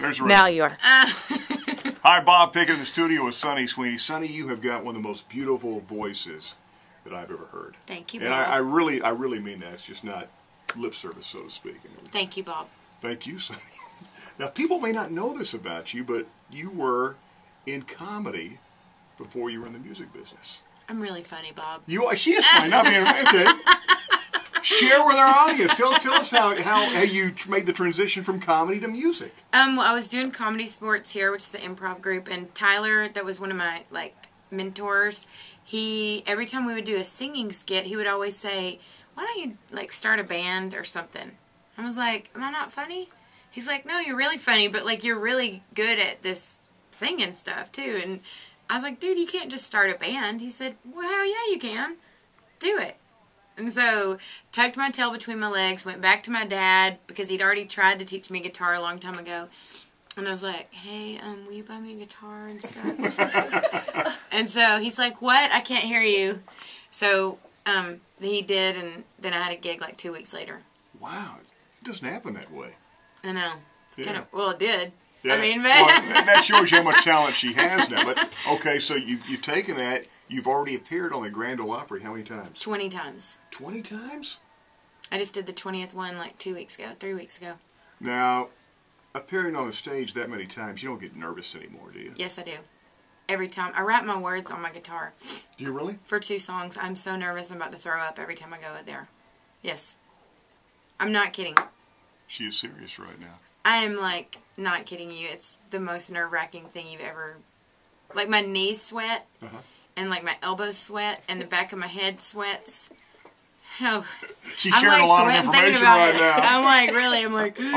There's Ray. Now you are. Hi, Bob Pickett in the studio with Sunny Sweeney. Sunny, you have got one of the most beautiful voices that I've ever heard. Thank you, Bob. And I really mean that. It's just not lip service, so to speak. Thank you, Bob. Thank you, Sunny. Now, people may not know this about you, but you were in comedy before you were in the music business. I'm really funny, Bob. She is funny. Not being okay. Share with our audience. Tell us how you made the transition from comedy to music. Well, I was doing Comedy Sports here, which is the improv group, and Tyler, that was one of my mentors. Every time we would do a singing skit, he would always say, "Why don't you start a band or something?" I was like, "Am I not funny?" He's like, "No, you're really funny, but you're really good at this singing stuff too." And I was like, "Dude, you can't just start a band." He said, "Well, hell yeah, you can. Do it." And so, tucked my tail between my legs, went back to my dad, because he'd already tried to teach me guitar a long time ago. And I was like, "Hey, will you buy me a guitar and stuff?" And so, he's like, "What? I can't hear you." So, he did, and then I had a gig 2 weeks later. Wow. It doesn't happen that way. I know. It's kind of, well, it did. Yeah. I mean, well, that shows you how much talent she has now. But okay, so you've taken that. You've already appeared on the Grand Ole Opry. How many times? 20 times. 20 times? I just did the 20th one 3 weeks ago. Now, appearing on the stage that many times, you don't get nervous anymore, do you? Yes, I do. Every time. I write my words on my guitar. Do you really? For 2 songs. I'm so nervous I'm about to throw up every time I go out there. Yes. I'm not kidding. She is serious right now. I am, not kidding you. It's the most nerve-wracking thing you've ever... my knees sweat, and, my elbows sweat, and the back of my head sweats. Oh, she's sharing a lot of information right now. I'm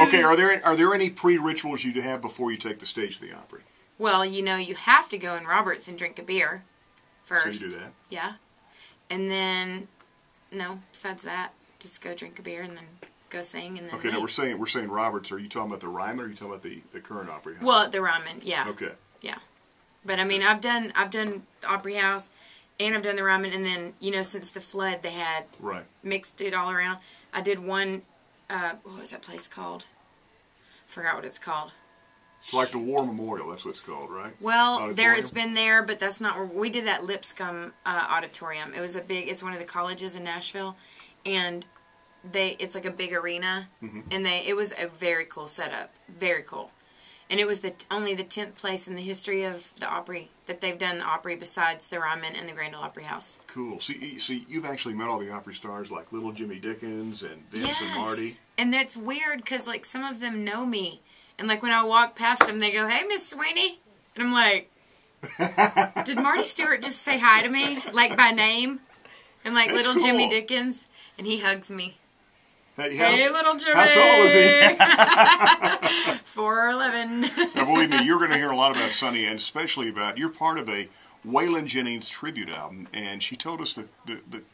okay, are there any pre-rituals you have before you take the stage to the Opry? Well, you have to go in Roberts and drink a beer first. So you do that? Yeah. And then, no, besides that, just go drink a beer and then go sing and then okay, now we're saying Roberts. Are you talking about the Ryman or are you talking about the current Opry House? Well, the Ryman, yeah. Okay. Yeah. But I mean, I've done the Opry House and I've done the Ryman, and then, since the flood they had mixed it all around. I did one, what was that place called? Forgot what it's called. It's like the War Memorial, that's what it's called, right? Well, it's been there, but that's not where we did. At Lipscomb Auditorium. It was it's one of the colleges in Nashville, and it's like a big arena, and it was a very cool setup, very cool, and it was only the 10th place in the history of the Opry that they've done the Opry besides the Ryman and the Grand Ole Opry House. Cool. See, you've actually met all the Opry stars like Little Jimmy Dickens and Vince and Marty. And that's weird because some of them know me. And when I walk past them, they go, "Hey, Miss Sweeney," and I'm like, "Did Marty Stewart just say hi to me, by name?" And Little cool. Jimmy Dickens, and he hugs me. Hey, Little Jimmy. How tall is he? 4'11". Now, believe me, you're going to hear a lot about Sunny, and especially you're part of a Waylon Jennings tribute album, and she told us the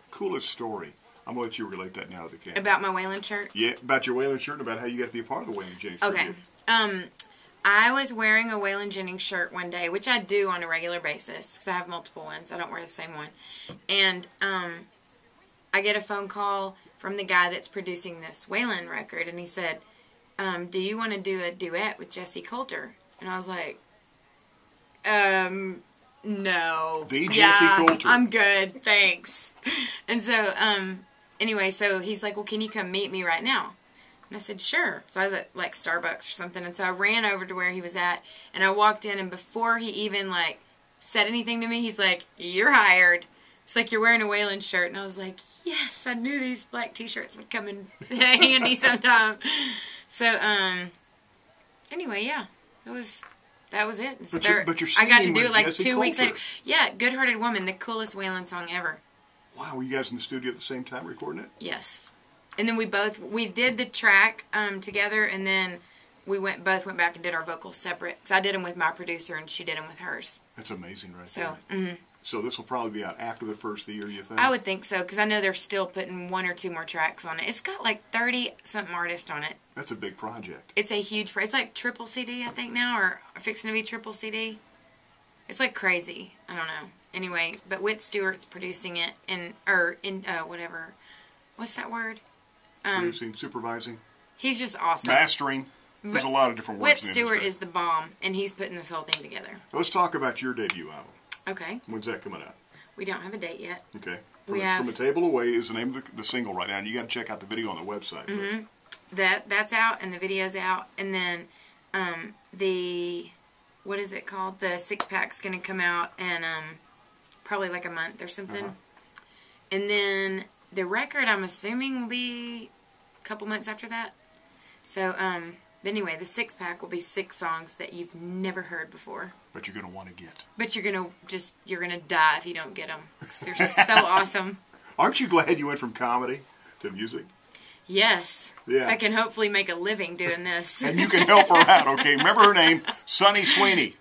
coolest story. I'm going to let you relate that now to the camera. About my Waylon shirt? Yeah, about your Waylon shirt and about how you got to be a part of the Waylon Jennings tribute. Okay. I was wearing a Waylon Jennings shirt one day, which I do on a regular basis, because I have multiple ones. I don't wear the same one. And I get a phone call from the guy that's producing this Waylon record, and he said, "Do you want to do a duet with Jesse Coulter?" And I was like, no. The Jesse Coulter. I'm good, thanks. And so, anyway, so he's like, "Well, can you come meet me right now?" And I said, "Sure." So I was at Starbucks or something, and so I ran over to where he was at, and I walked in, and before he even said anything to me, he's like, "You're hired." It's like, "You're wearing a Waylon shirt." And I was like, yes, I knew these black t-shirts would come in handy sometime. So, anyway, yeah, that was it. But you're singing I got to do it Jesse 2 weeks Coulter. later. Yeah, Good Hearted Woman, the coolest Waylon song ever. Wow, were you guys in the studio at the same time recording it? Yes. And then we did the track together, and then we both went back and did our vocals separate. So I did them with my producer, and she did them with hers. That's amazing right there. So this will probably be out after the first of the year, you think? I would think so, because I know they're still putting 1 or 2 more tracks on it. It's got 30-something artists on it. That's a big project. It's a huge... It's triple CD, I think, now, or fixing to be triple CD. It's crazy. I don't know. Anyway, but Whit Stewart's producing it, whatever. What's that word? Producing, supervising? He's just awesome. Mastering? There's a lot of different Whit works in the Stewart industry. is the bomb, and he's putting this whole thing together. Let's talk about your debut album. Okay. When's that coming out? We don't have a date yet. Okay. We From a Table Away is the name of the single right now, and you got to check out the video on the website. Mm-hmm. That's out, and the video's out, and then what is it called? The 6-pack's gonna come out in probably like a month or something, and then the record I'm assuming will be a couple months after that. So but anyway, the 6-pack will be 6 songs that you've never heard before. But you're gonna want to get. But you're gonna die if you don't get them. They're so awesome. Aren't you glad you went from comedy to music? Yes. Yeah. So I can hopefully make a living doing this. And you can help her out, okay? Remember her name, Sunny Sweeney.